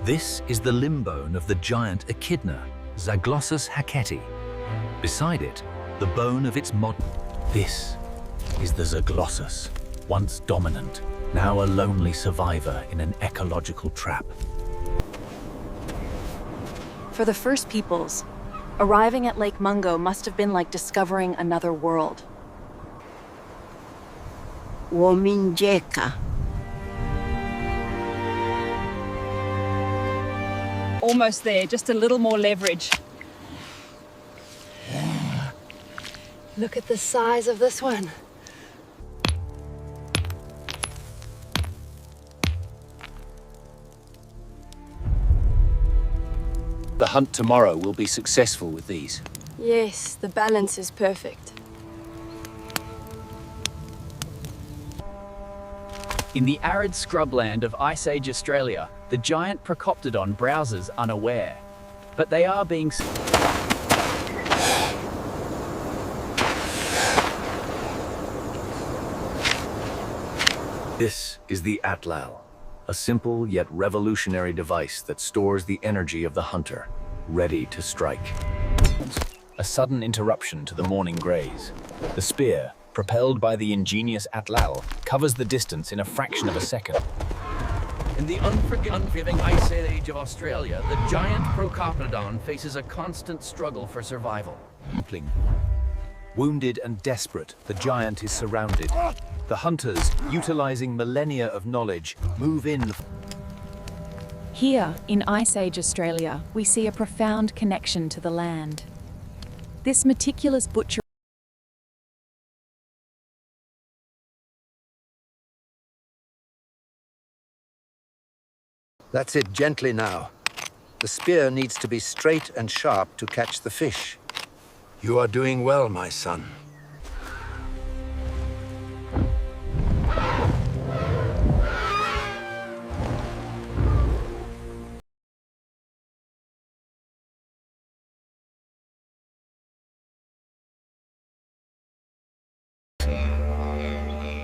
This is the limb bone of the giant echidna, Zaglossus hacketi. Beside it, the bone of its modern. This is the Zaglossus, once dominant, now a lonely survivor in an ecological trap. For the first peoples, arriving at Lake Mungo must have been like discovering another world. Wominjeka. Almost there, just a little more leverage. Look at the size of this one. The hunt tomorrow will be successful with these. Yes, the balance is perfect. In the arid scrubland of Ice Age Australia, the giant Procoptodon browses unaware. But they are being... This is the Atlal, a simple yet revolutionary device that stores the energy of the hunter, ready to strike. A sudden interruption to the morning graze. The spear, propelled by the ingenious Atlal, covers the distance in a fraction of a second. In the unforgiving Ice Age of Australia, the giant Procoptodon faces a constant struggle for survival. Wounded and desperate, the giant is surrounded. The hunters, utilizing millennia of knowledge, move in. Here, in Ice Age Australia, we see a profound connection to the land. This meticulous butchery That's it, gently now. The spear needs to be straight and sharp to catch the fish. You are doing well, my son.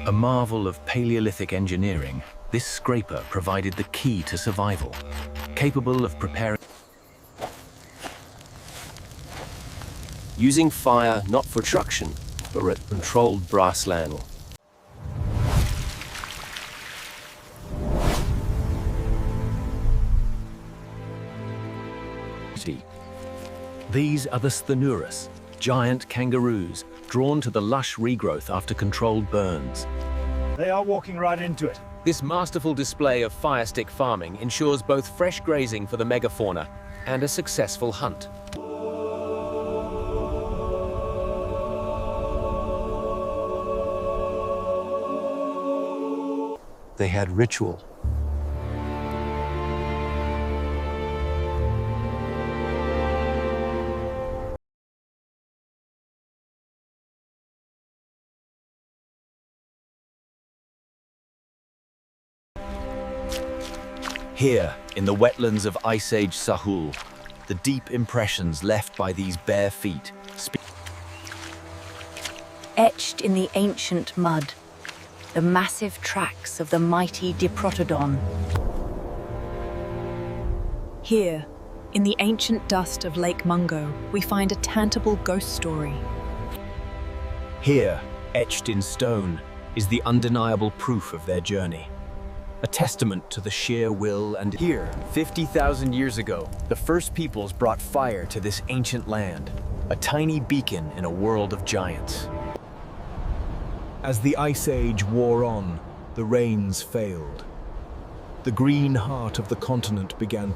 A marvel of Paleolithic engineering, this scraper provided the key to survival, capable of preparing. Using fire not for traction, but a controlled brass ladle. These are the Sthenurus, giant kangaroos, drawn to the lush regrowth after controlled burns. They are walking right into it. This masterful display of fire stick farming ensures both fresh grazing for the megafauna and a successful hunt. They had ritual. Here, in the wetlands of Ice Age Sahul, the deep impressions left by these bare feet Etched in the ancient mud, the massive tracks of the mighty Diprotodon. Here, in the ancient dust of Lake Mungo, we find a tangible ghost story. Here, etched in stone, is the undeniable proof of their journey. A testament to the sheer will and... Here, 50,000 years ago, the first peoples brought fire to this ancient land, a tiny beacon in a world of giants. As the Ice Age wore on, the rains failed. The green heart of the continent began.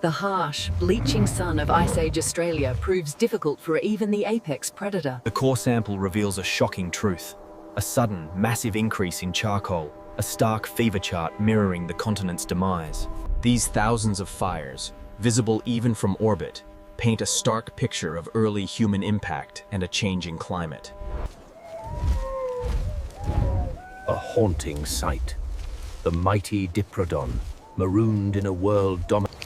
The harsh, bleaching sun of Ice Age Australia proves difficult for even the apex predator. The core sample reveals a shocking truth. A sudden, massive increase in charcoal, a stark fever chart mirroring the continent's demise. These thousands of fires, visible even from orbit, paint a stark picture of early human impact and a changing climate. A haunting sight. The mighty Diprotodon, marooned in a world dominated.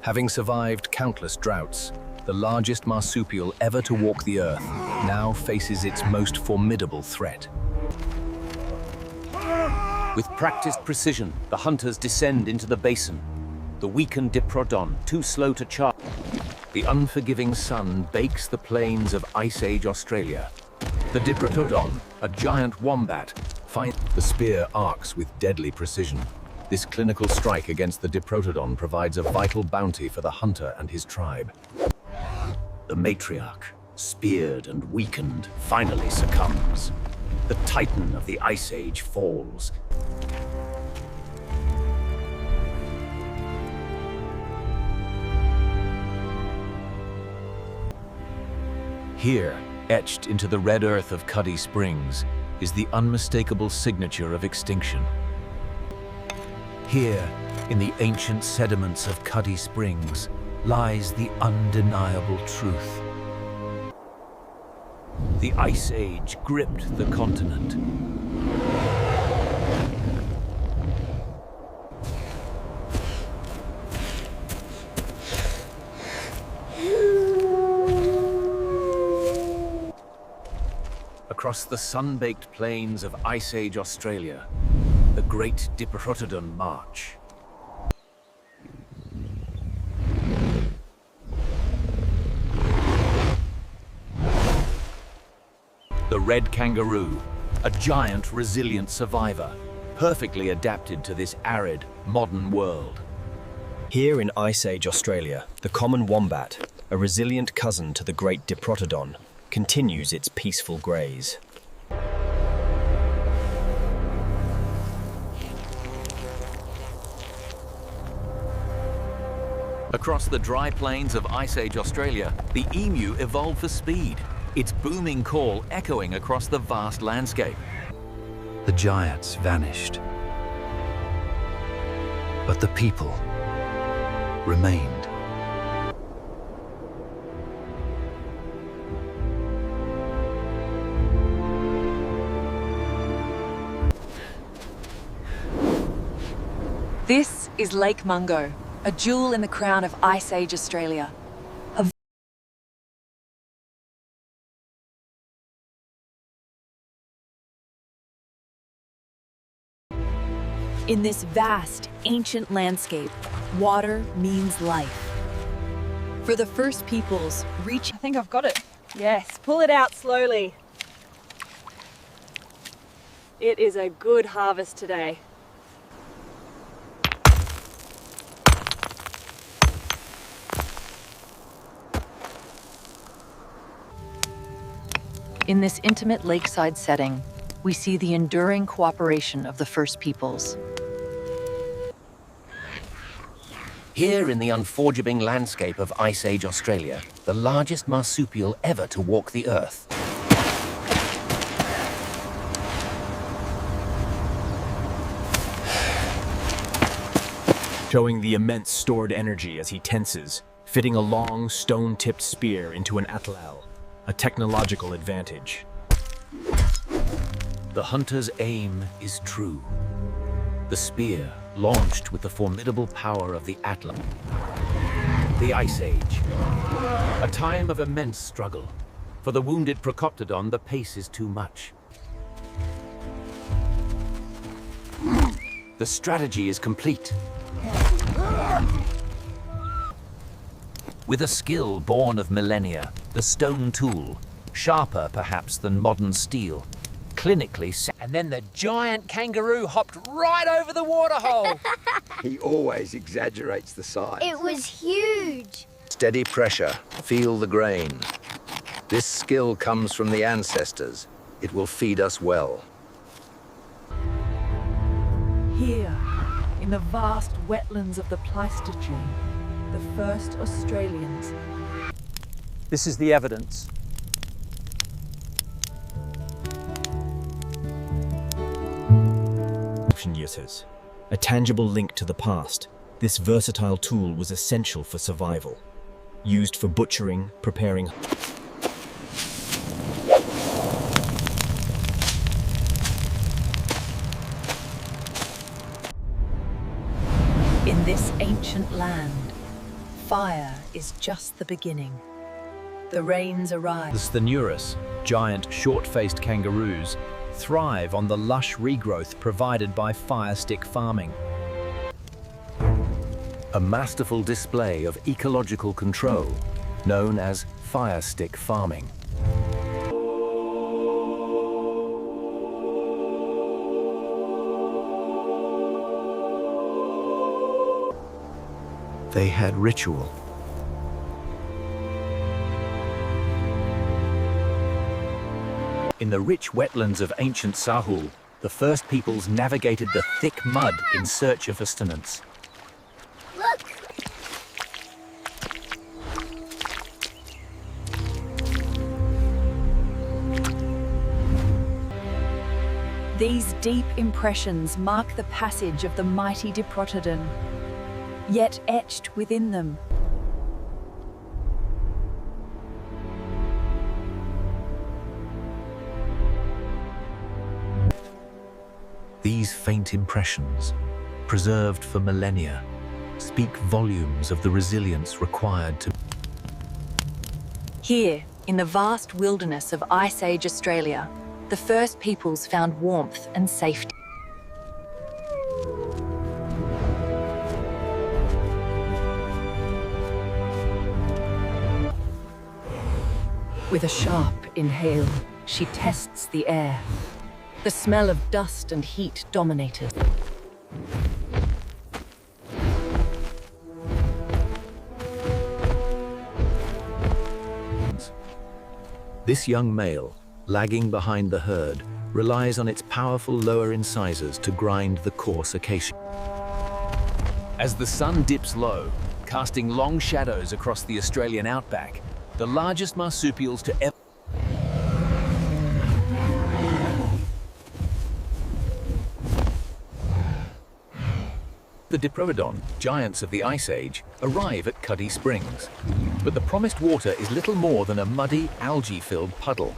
Having survived countless droughts, the largest marsupial ever to walk the earth now faces its most formidable threat. With practiced precision, the hunters descend into the basin. The weakened Diprotodon, too slow to charge. The unforgiving sun bakes the plains of Ice Age Australia. The Diprotodon, a giant wombat, finds the spear arcs with deadly precision. This clinical strike against the Diprotodon provides a vital bounty for the hunter and his tribe. The matriarch, speared and weakened, finally succumbs. The titan of the Ice Age falls. Here, etched into the red earth of Cuddy Springs, is the unmistakable signature of extinction. Here, in the ancient sediments of Cuddy Springs, lies the undeniable truth. The Ice Age gripped the continent. Across the sun-baked plains of Ice Age Australia, the Great Diprotodon March. The red kangaroo, a giant, resilient survivor, perfectly adapted to this arid, modern world. Here in Ice Age Australia, the common wombat, a resilient cousin to the Great Diprotodon, continues its peaceful graze. Across the dry plains of Ice Age Australia, the emu evolved for speed, its booming call echoing across the vast landscape. The giants vanished, but the people remained. This is Lake Mungo, a jewel in the crown of Ice Age Australia. In this vast, ancient landscape, water means life. For the first peoples, I think I've got it. Yes, pull it out slowly. It is a good harvest today. In this intimate lakeside setting, we see the enduring cooperation of the first peoples. Here in the unforgiving landscape of Ice Age Australia, the largest marsupial ever to walk the earth. Showing the immense stored energy as he tenses, fitting a long, stone-tipped spear into an atlal, a technological advantage. The hunter's aim is true. The spear, launched with the formidable power of the Atlas. The Ice Age. A time of immense struggle. For the wounded Procoptodon, the pace is too much. The strategy is complete. With a skill born of millennia, the stone tool, sharper perhaps than modern steel, clinically And then the giant kangaroo hopped right over the waterhole. He always exaggerates the size. It was huge. Steady pressure. Feel the grain. This skill comes from the ancestors. It will feed us well. Here, in the vast wetlands of the Pleistocene, the first Australians. This is the evidence. Uses a tangible link to the past. This versatile tool was essential for survival. Used for butchering, preparing. In this ancient land, fire is just the beginning. The rains arrive. The Nurus, giant short-faced kangaroos, thrive on the lush regrowth provided by fire stick farming. A masterful display of ecological control, known as fire stick farming. They had ritual. In the rich wetlands of ancient Sahul, the first peoples navigated the thick mud in search of sustenance. Look! These deep impressions mark the passage of the mighty Diprotodon, yet etched within them. These faint impressions, preserved for millennia, speak volumes of the resilience required to... Here, in the vast wilderness of Ice Age Australia, the first peoples found warmth and safety. With a sharp inhale, she tests the air. The smell of dust and heat dominated. This young male, lagging behind the herd, relies on its powerful lower incisors to grind the coarse acacia. As the sun dips low, casting long shadows across the Australian outback, the largest marsupials to ever... The Diprotodon, giants of the Ice Age, arrive at Cuddy Springs. But the promised water is little more than a muddy, algae-filled puddle.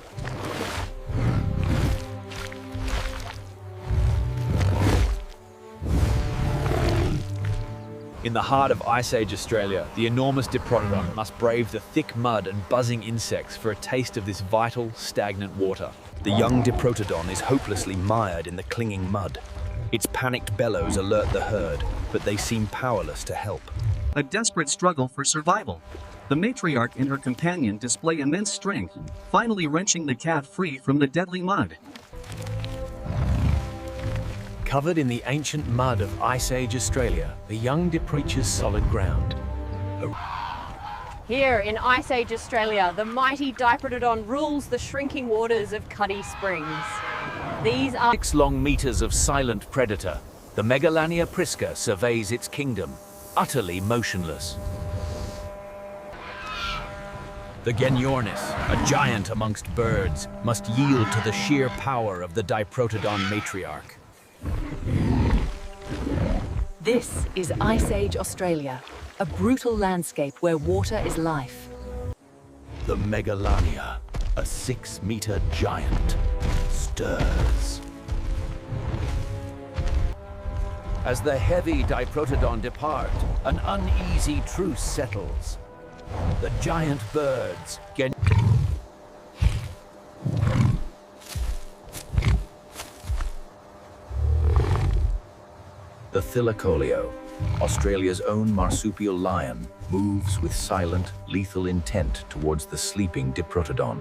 In the heart of Ice Age Australia, the enormous Diprotodon must brave the thick mud and buzzing insects for a taste of this vital, stagnant water. The young Diprotodon is hopelessly mired in the clinging mud. Its panicked bellows alert the herd, but they seem powerless to help. A desperate struggle for survival. The matriarch and her companion display immense strength, finally wrenching the calf free from the deadly mud. Covered in the ancient mud of Ice Age Australia, the young Dip reaches solid ground. Here in Ice Age Australia, the mighty Diprotodon rules the shrinking waters of Cuddy Springs. These are 6 long meters of silent predator. The Megalania prisca surveys its kingdom, utterly motionless. The Genyornis, a giant amongst birds, must yield to the sheer power of the Diprotodon matriarch. This is Ice Age Australia, a brutal landscape where water is life. The Megalania, a 6-meter giant, stirs. As the heavy Diprotodon depart, an uneasy truce settles. The giant birds get... The Thylacoleo, Australia's own marsupial lion, moves with silent, lethal intent towards the sleeping Diprotodon.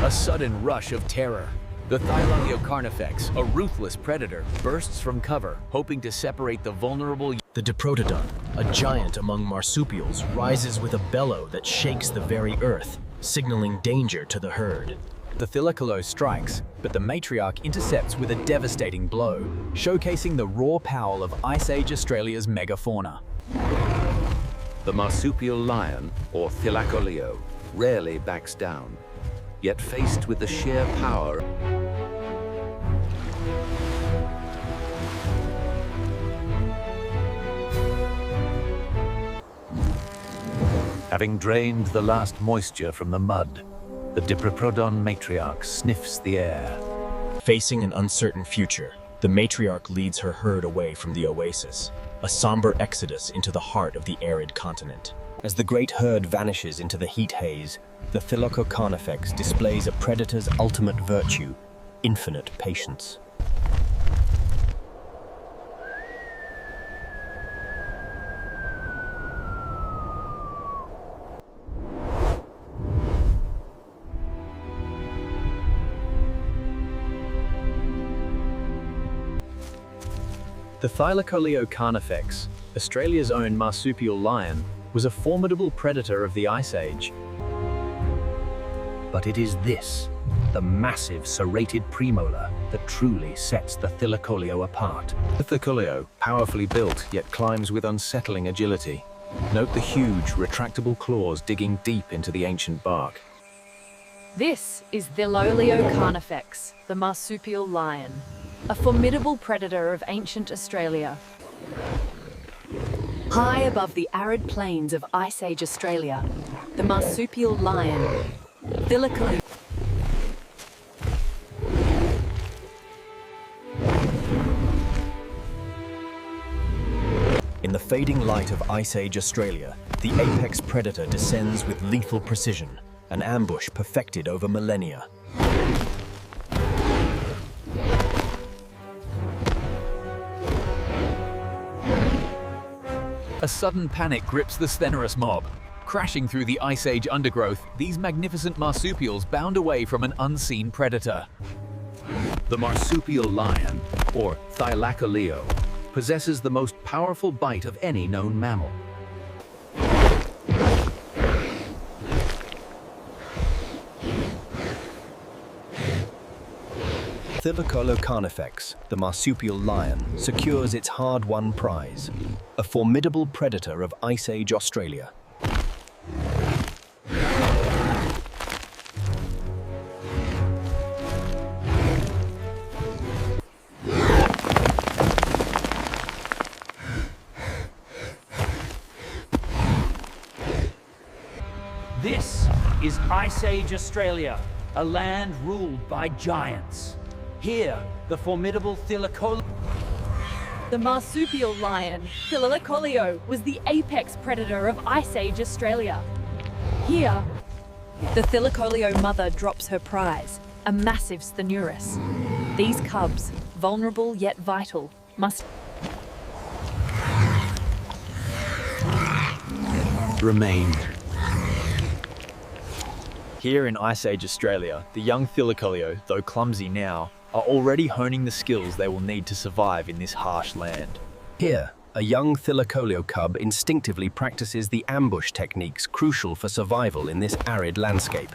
A sudden rush of terror. The Thylacoleo carnifex, a ruthless predator, bursts from cover, hoping to separate the vulnerable The Diprotodon, a giant among marsupials, rises with a bellow that shakes the very earth, signaling danger to the herd. The Thylacoleo strikes, but the matriarch intercepts with a devastating blow, showcasing the raw power of Ice Age Australia's megafauna. The marsupial lion, or Thylacoleo, rarely backs down, yet faced with the sheer power having drained the last moisture from the mud, the Diprotodon matriarch sniffs the air. Facing an uncertain future, the matriarch leads her herd away from the oasis, a somber exodus into the heart of the arid continent. As the great herd vanishes into the heat haze, the Thylacoleo displays a predator's ultimate virtue, infinite patience. The Thylacoleo carnifex, Australia's own marsupial lion, was a formidable predator of the Ice Age. But it is this, the massive serrated premolar, that truly sets the Thylacoleo apart. The Thylacoleo, powerfully built, yet climbs with unsettling agility. Note the huge, retractable claws digging deep into the ancient bark. This is Thylacoleo carnifex, the marsupial lion, a formidable predator of ancient Australia. High above the arid plains of Ice Age Australia, the marsupial lion, Thylacoleo. In the fading light of Ice Age Australia, the apex predator descends with lethal precision, an ambush perfected over millennia. A sudden panic grips the Sthenurus mob. Crashing through the Ice Age undergrowth, these magnificent marsupials bound away from an unseen predator. The marsupial lion, or Thylacoleo, possesses the most powerful bite of any known mammal. Thylacoleo carnifex, the marsupial lion, secures its hard-won prize, a formidable predator of Ice Age Australia. This is Ice Age Australia, a land ruled by giants. Here, the formidable Thylacoleo. The marsupial lion, Thylacoleo, was the apex predator of Ice Age Australia. Here, the Thylacoleo mother drops her prize, a massive Sthenurus. These cubs, vulnerable yet vital, must remain. Here in Ice Age Australia, the young Thylacoleo, though clumsy now, are already honing the skills they will need to survive in this harsh land. Here, a young Thylacoleo cub instinctively practices the ambush techniques crucial for survival in this arid landscape.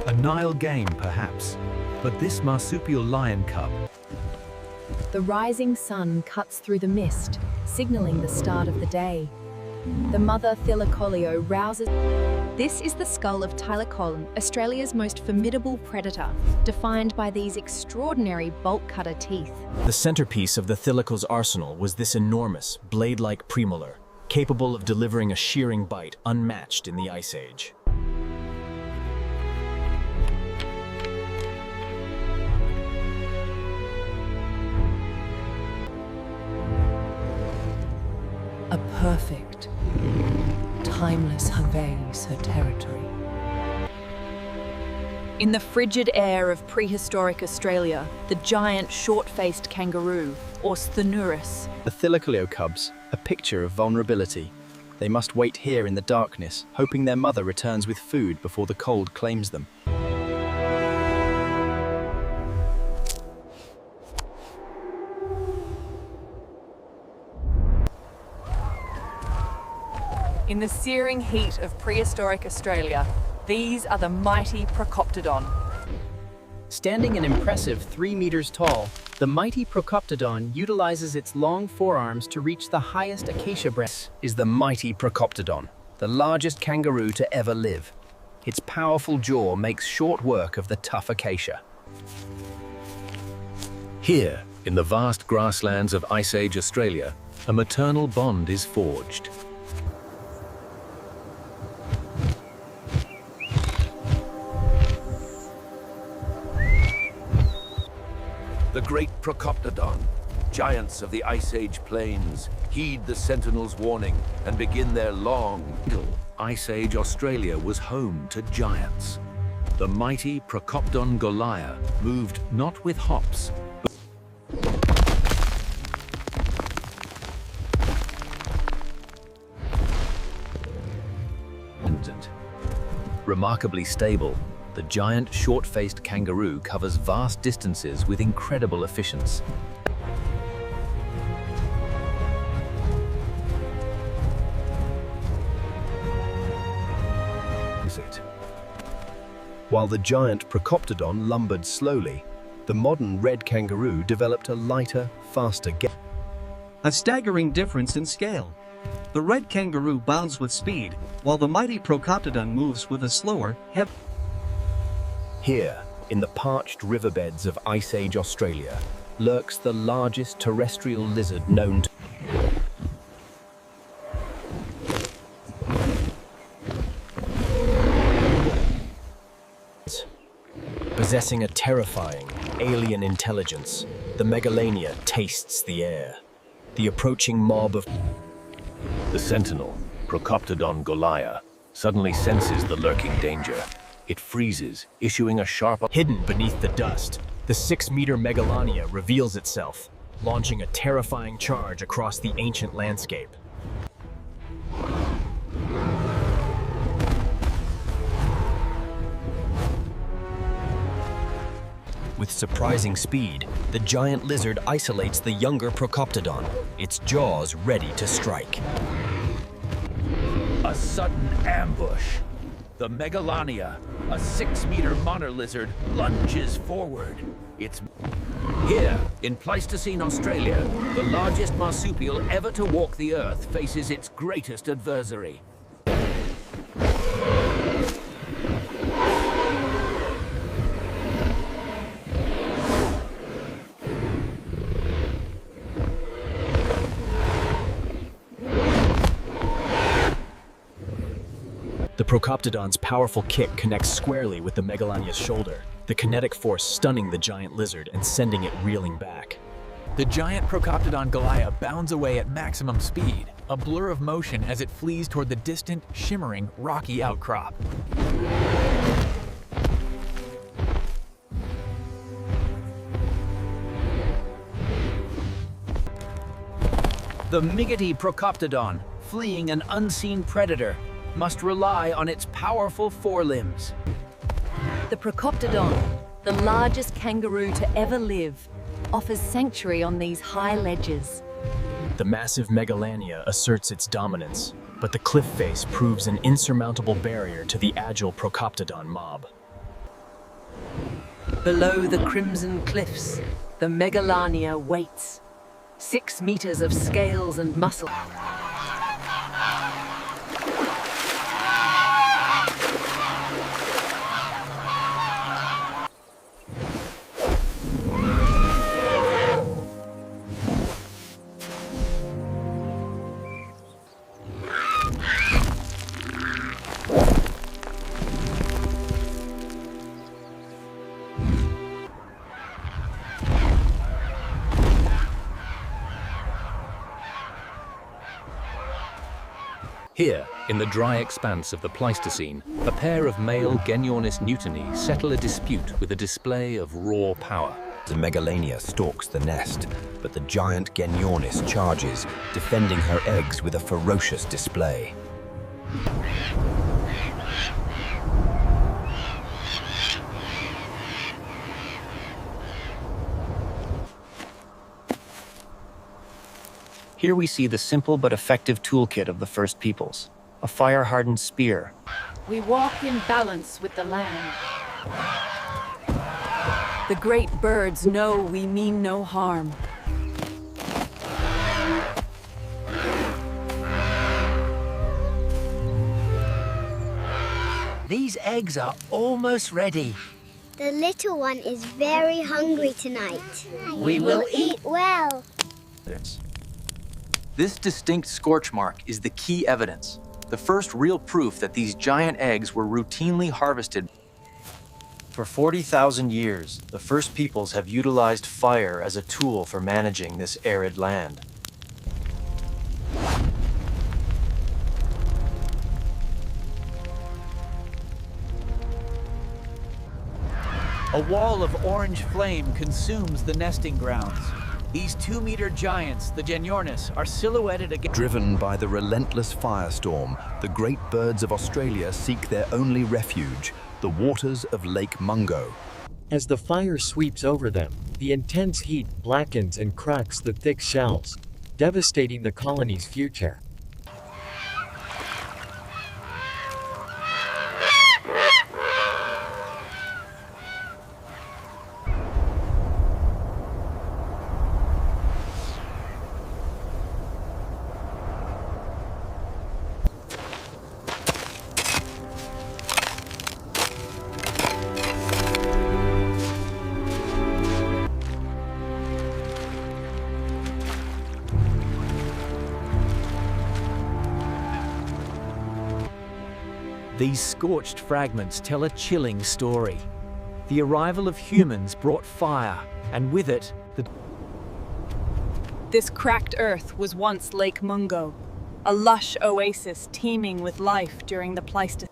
A Nile game, perhaps, but this marsupial lion cub. The rising sun cuts through the mist, signaling the start of the day. The mother Thylacoleo rouses. This is the skull of Thylacoleo, Australia's most formidable predator, defined by these extraordinary bolt-cutter teeth. The centerpiece of the Thylacol's arsenal was this enormous, blade-like premolar, capable of delivering a shearing bite unmatched in the Ice Age. A perfect, timeless invades her territory. In the frigid air of prehistoric Australia, the giant short-faced kangaroo, or Sthenurus, The Thylacoleo cubs, a picture of vulnerability, They must wait here in the darkness, hoping their mother returns with food before the cold claims them. In the searing heat of prehistoric Australia, these are the mighty Procoptodon. Standing an impressive 3 meters tall, the mighty Procoptodon utilizes its long forearms to reach the highest acacia branch. Is the mighty Procoptodon, the largest kangaroo to ever live. Its powerful jaw makes short work of the tough acacia. Here, in the vast grasslands of Ice Age Australia, a maternal bond is forged. The great Procoptodon, giants of the Ice Age plains, heed the Sentinel's warning and begin their long. Ice Age Australia was home to giants. The mighty Procoptodon Goliath moved not with hops, but remarkably stable. The giant short-faced kangaroo covers vast distances with incredible efficiency. While the giant Procoptodon lumbered slowly, the modern red kangaroo developed a lighter, faster gait. A staggering difference in scale. The red kangaroo bounds with speed, while the mighty Procoptodon moves with a slower, heavy. Here, in the parched riverbeds of Ice Age Australia, lurks the largest terrestrial lizard known to possessing a terrifying, alien intelligence. The megalania tastes the air. The approaching mob of... The sentinel, Procoptodon Goliath, suddenly senses the lurking danger. It freezes, issuing a sharp... Hidden beneath the dust, the 6-meter megalania reveals itself, launching a terrifying charge across the ancient landscape. With surprising speed, the giant lizard isolates the younger Procoptodon, its jaws ready to strike. A sudden ambush. The Megalania, a 6-meter monitor lizard, lunges forward. It's here, in Pleistocene Australia, the largest marsupial ever to walk the earth faces its greatest adversary. The Procoptodon's powerful kick connects squarely with the megalania's shoulder, the kinetic force stunning the giant lizard and sending it reeling back. The giant Procoptodon Goliath bounds away at maximum speed, a blur of motion as it flees toward the distant, shimmering, rocky outcrop. The mighty Procoptodon, fleeing an unseen predator, must rely on its powerful forelimbs. The Procoptodon, the largest kangaroo to ever live, offers sanctuary on these high ledges. The massive megalania asserts its dominance, but the cliff face proves an insurmountable barrier to the agile Procoptodon mob. Below the crimson cliffs, the megalania waits. 6 meters of scales and muscle. Here, in the dry expanse of the Pleistocene, a pair of male Genyornis newtoni settle a dispute with a display of raw power. The Megalania stalks the nest, but the giant Genyornis charges, defending her eggs with a ferocious display. Here we see the simple but effective toolkit of the first peoples, a fire-hardened spear. We walk in balance with the land. The great birds know we mean no harm. These eggs are almost ready. The little one is very hungry tonight. We will eat well. This distinct scorch mark is the key evidence, the first real proof that these giant eggs were routinely harvested. For 40,000 years, the first peoples have utilized fire as a tool for managing this arid land. A wall of orange flame consumes the nesting grounds. These 2-meter giants, the Genyornis, are silhouetted against... Driven by the relentless firestorm, the great birds of Australia seek their only refuge, the waters of Lake Mungo. As the fire sweeps over them, the intense heat blackens and cracks the thick shells, devastating the colony's future. These scorched fragments tell a chilling story. The arrival of humans brought fire, and with it, This cracked earth was once Lake Mungo, a lush oasis teeming with life during the Pleistocene.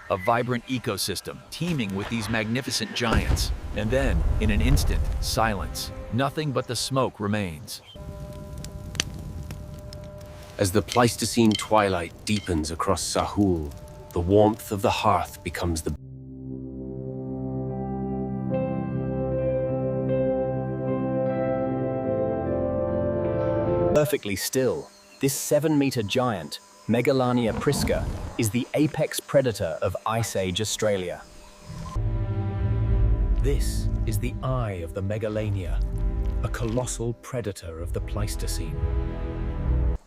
A vibrant ecosystem teeming with these magnificent giants. And then, in an instant, silence. Nothing but the smoke remains. As the Pleistocene twilight deepens across Sahul, the warmth of the hearth becomes the... perfectly still, this 7-meter giant, Megalania prisca, is the apex predator of Ice Age Australia. This is the eye of the Megalania, a colossal predator of the Pleistocene.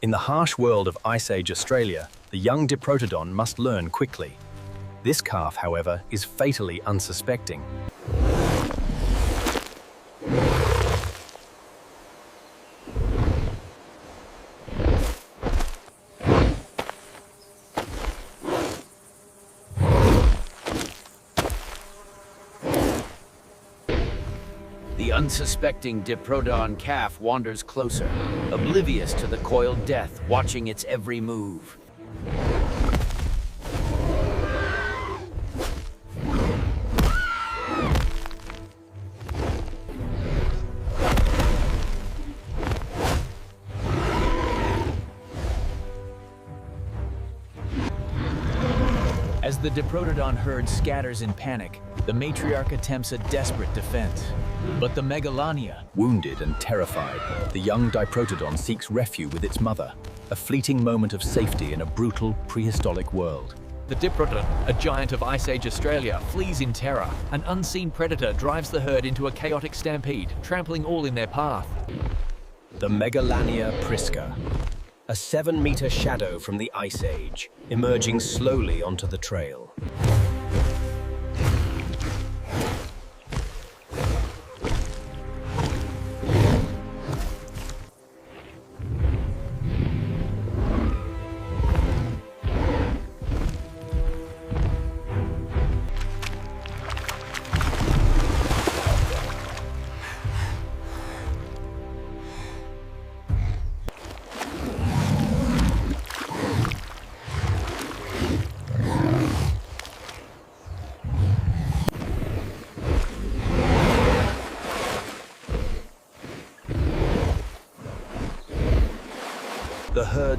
In the harsh world of Ice Age Australia, the young Diprotodon must learn quickly. This calf, however, is fatally unsuspecting. The unsuspecting Diprotodon calf wanders closer, oblivious to the coiled death watching its every move. As the Diprotodon herd scatters in panic, the matriarch attempts a desperate defense. But the Megalania... Wounded and terrified, the young Diprotodon seeks refuge with its mother, a fleeting moment of safety in a brutal, prehistoric world. The Diprotodon, a giant of Ice Age Australia, flees in terror. An unseen predator drives the herd into a chaotic stampede, trampling all in their path. The Megalania prisca, a 7-meter shadow from the Ice Age, emerging slowly onto the trail.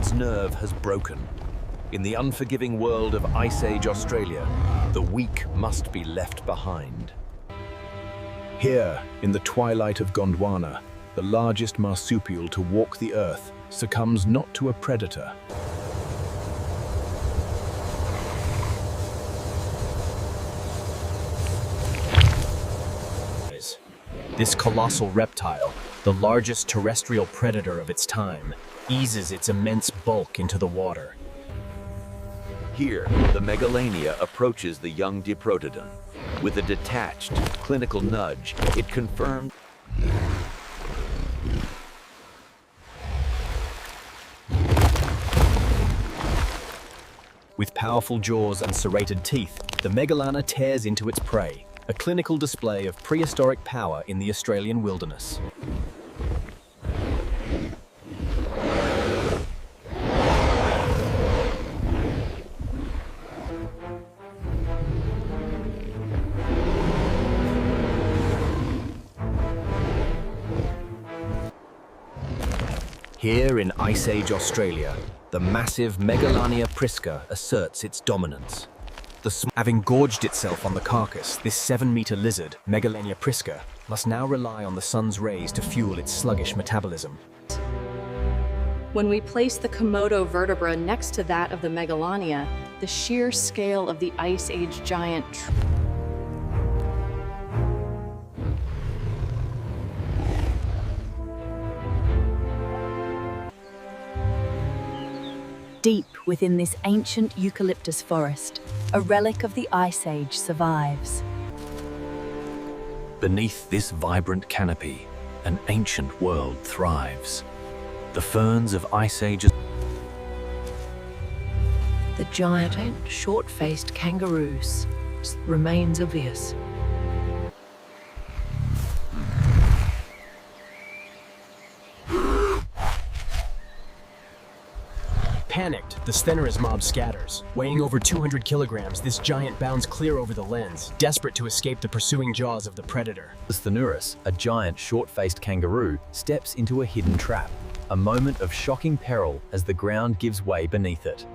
herd's nerve has broken. In the unforgiving world of Ice Age Australia, the weak must be left behind. Here, in the twilight of Gondwana, the largest marsupial to walk the earth succumbs not to a predator. This colossal reptile, the largest terrestrial predator of its time, eases its immense bulk into the water. Here, the Megalania approaches the young Diprotodon. With a detached, clinical nudge, it confirms With powerful jaws and serrated teeth, the Megalana tears into its prey, a clinical display of prehistoric power in the Australian wilderness. Here in Ice Age Australia, the massive Megalania prisca asserts its dominance. Having gorged itself on the carcass, this 7-meter lizard, Megalania prisca, must now rely on the sun's rays to fuel its sluggish metabolism. When we place the Komodo vertebra next to that of the Megalania, the sheer scale of the Ice Age giant Deep within this ancient eucalyptus forest, a relic of the Ice Age survives. Beneath this vibrant canopy, an ancient world thrives. The ferns of Ice Age. The giant, short-faced kangaroos remains obvious. Panicked, the Stenoris mob scatters. Weighing over 200 kilograms, this giant bounds clear over the lens, desperate to escape the pursuing jaws of the predator. The Stenoris, a giant short-faced kangaroo, steps into a hidden trap. A moment of shocking peril as the ground gives way beneath it.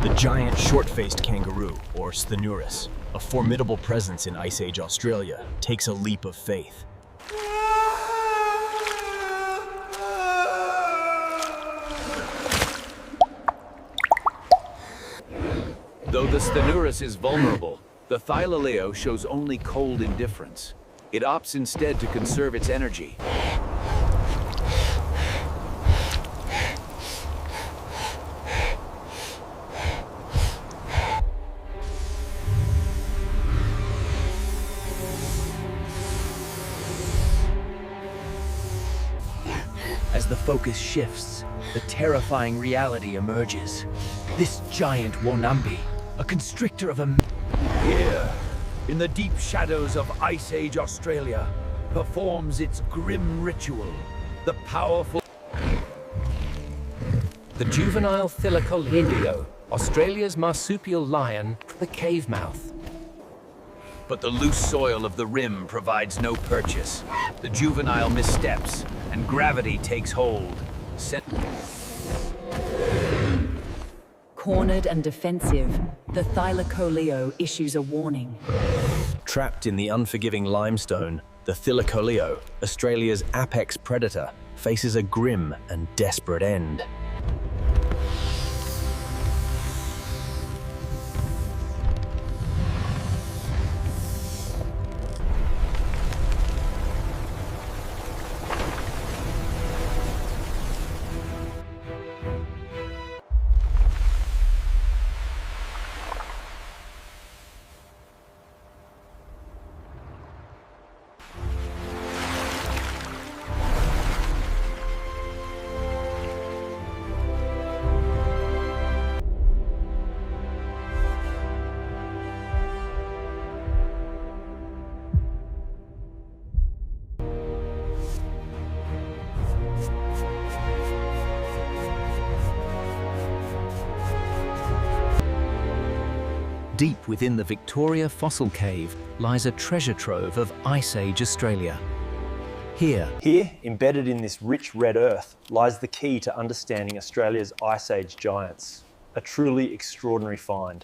The giant short-faced kangaroo, or Stenoris, a formidable presence in Ice Age Australia, takes a leap of faith. Though the Stenoris is vulnerable, the Thyloleo shows only cold indifference. It opts instead to conserve its energy. As the focus shifts, the terrifying reality emerges. This giant Wonambi, a constrictor of a... Here, in the deep shadows of Ice Age Australia, performs its grim ritual. The powerful... The juvenile Thylacoleo, Australia's marsupial lion, the cave mouth. But the loose soil of the rim provides no purchase. The juvenile missteps, and gravity takes hold. Cornered and defensive, the Thylacoleo issues a warning. Trapped in the unforgiving limestone, the Thylacoleo, Australia's apex predator, faces a grim and desperate end. Deep within the Victoria Fossil Cave lies a treasure trove of Ice Age Australia. Here, embedded in this rich red earth, lies the key to understanding Australia's Ice Age giants. A truly extraordinary find.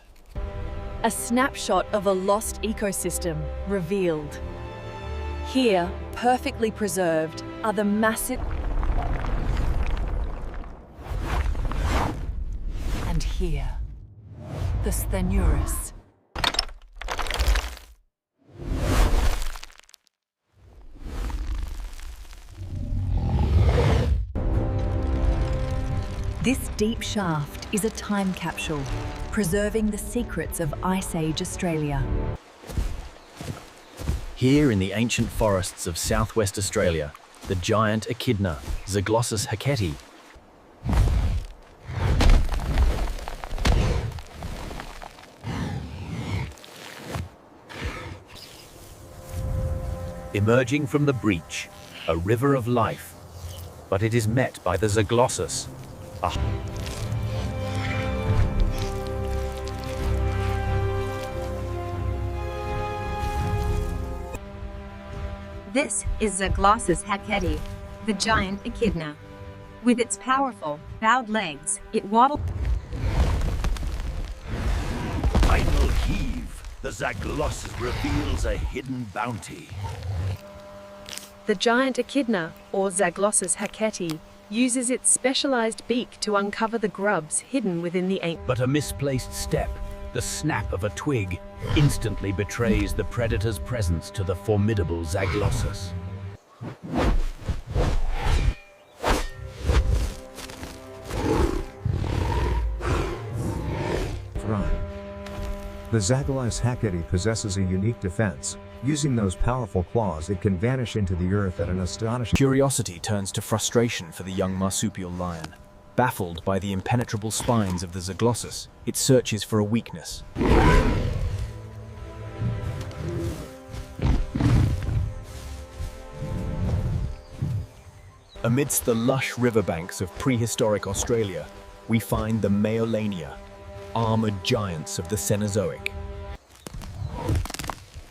A snapshot of a lost ecosystem revealed. Here, perfectly preserved, are the massive... And here, the Sthenurus. This deep shaft is a time capsule, preserving the secrets of Ice Age Australia. Here in the ancient forests of southwest Australia, the giant echidna, Zaglossus hacketi, emerging from the breach, a river of life, but it is met by the Zaglossus, This is Zaglossus hacketi, the giant echidna. With its powerful, bowed legs, it waddles. Final heave. The Zaglossus reveals a hidden bounty. The giant echidna, or Zaglossus hacketi, uses its specialized beak to uncover the grubs hidden within the ancient. but a misplaced step, the snap of a twig, instantly betrays the predator's presence to the formidable Zaglossus. The Zaglossus hacketi possesses a unique defense. Using those powerful claws, it can vanish into the earth at an astonishing... Curiosity turns to frustration for the young marsupial lion. Baffled by the impenetrable spines of the Zaglossus, it searches for a weakness. Amidst the lush riverbanks of prehistoric Australia, we find the Meolania, armored giants of the Cenozoic.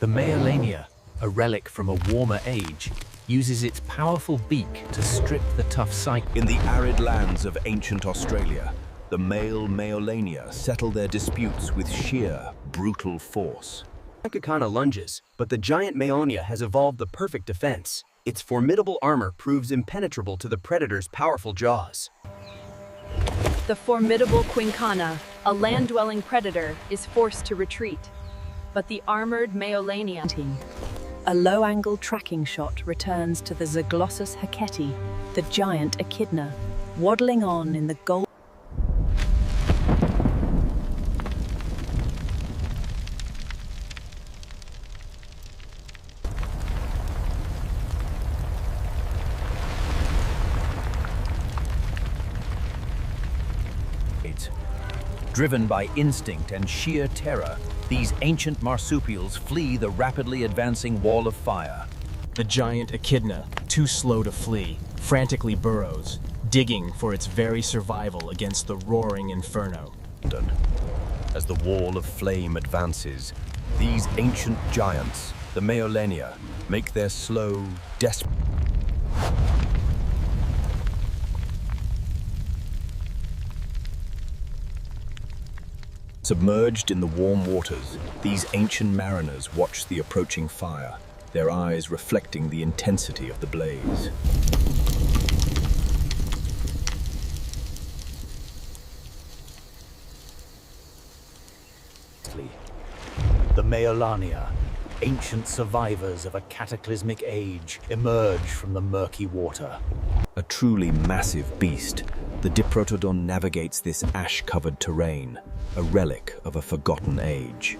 The Meolania, a relic from a warmer age, uses its powerful beak to strip the tough cycle. In the arid lands of ancient Australia, the male Meolania settle their disputes with sheer, brutal force. Kakana lunges, but the giant Meolania has evolved the perfect defense. Its formidable armor proves impenetrable to the predator's powerful jaws. The formidable Quincana, a land-dwelling predator, is forced to retreat. But the armored Meolania... A low-angle tracking shot returns to the Zaglossus hacketi, the giant echidna, waddling on in the gold... Driven by instinct and sheer terror, these ancient marsupials flee the rapidly advancing wall of fire. The giant echidna, too slow to flee, frantically burrows, digging for its very survival against the roaring inferno. As the wall of flame advances, these ancient giants, the Meolania, make their slow, desperate... Submerged in the warm waters, these ancient mariners watch the approaching fire, their eyes reflecting the intensity of the blaze. The Meolania, ancient survivors of a cataclysmic age, emerge from the murky water. A truly massive beast, the Diprotodon navigates this ash-covered terrain, a relic of a forgotten age.